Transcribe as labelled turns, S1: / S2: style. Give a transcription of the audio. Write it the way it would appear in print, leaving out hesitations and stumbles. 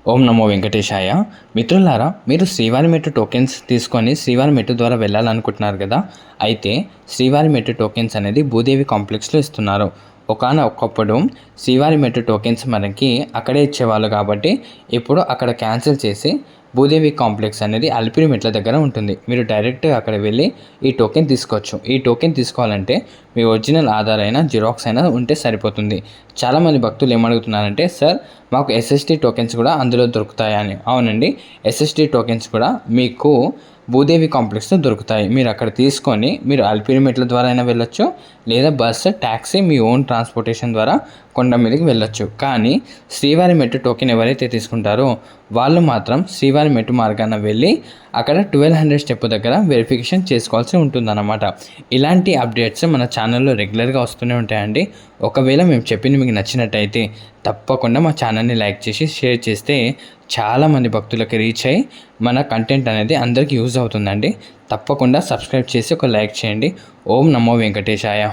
S1: ఓం నమో వెంకటేశాయ. మిత్రులారా, మీరు శ్రీవారి మెట్టు టోకెన్స్ తీసుకొని శ్రీవారి మెట్టు ద్వారా వెళ్ళాలనుకుంటున్నారు కదా. అయితే శ్రీవారి మెట్టు టోకెన్స్ అనేది భూదేవి కాంప్లెక్స్లో ఇస్తున్నారు. ఒకప్పుడు శ్రీవారి మెట్టు టోకెన్స్ మనకి అక్కడే ఇచ్చేవాళ్ళు కాబట్టి ఇప్పుడు అక్కడ క్యాన్సిల్ చేసి భూదేవి కాంప్లెక్స్ అనేది అలిపిరి మెట్ల దగ్గర ఉంటుంది. మీరు డైరెక్ట్గా అక్కడ వెళ్ళి ఈ టోకెన్ తీసుకోవచ్చు. ఈ టోకెన్ తీసుకోవాలంటే మీ ఒరిజినల్ ఆధార్ అయినా జిరాక్స్ అయినా ఉంటే సరిపోతుంది. చాలామంది భక్తులు ఏమడుగుతున్నారంటే, సార్ మాకు ఎస్ఎస్టీ టోకెన్స్ కూడా అందులో దొరుకుతాయని. అవునండి, ఎస్ఎస్టీ టోకెన్స్ కూడా మీకు భూదేవి కాంప్లెక్స్లో దొరుకుతాయి. మీరు అక్కడ తీసుకొని మీరు అలిపిరి మెట్ల ద్వారా అయినా వెళ్ళొచ్చు, లేదా బస్సు, ట్యాక్సీ, మీ ఓన్ ట్రాన్స్పోర్టేషన్ ద్వారా కొండ మీదకి వెళ్ళొచ్చు. కానీ శ్రీవారి మెట్టు టోకెన్ ఎవరైతే తీసుకుంటారో వాళ్ళు మాత్రం శ్రీవారి మెట్టు మార్గాన వెళ్ళి అక్కడ 1200 స్టెప్ దగ్గర వెరిఫికేషన్ చేసుకోవాల్సి ఉంటుందన్నమాట. ఇలాంటి అప్డేట్స్ మన ఛానల్లో రెగ్యులర్గా వస్తూనే ఉంటాయండి. ఒకవేళ మేము చెప్పింది మీకు నచ్చినట్టయితే తప్పకుండా మా ఛానల్ని లైక్ చేసి షేర్ చేస్తే చాలామంది భక్తులకి రీచ్ అయ్యి మన కంటెంట్ అనేది అందరికీ యూజ్ అవుతుందండి. తప్పకుండా సబ్స్క్రైబ్ చేసి ఒక లైక్ చేయండి. ఓం నమో వెంకటేశాయ.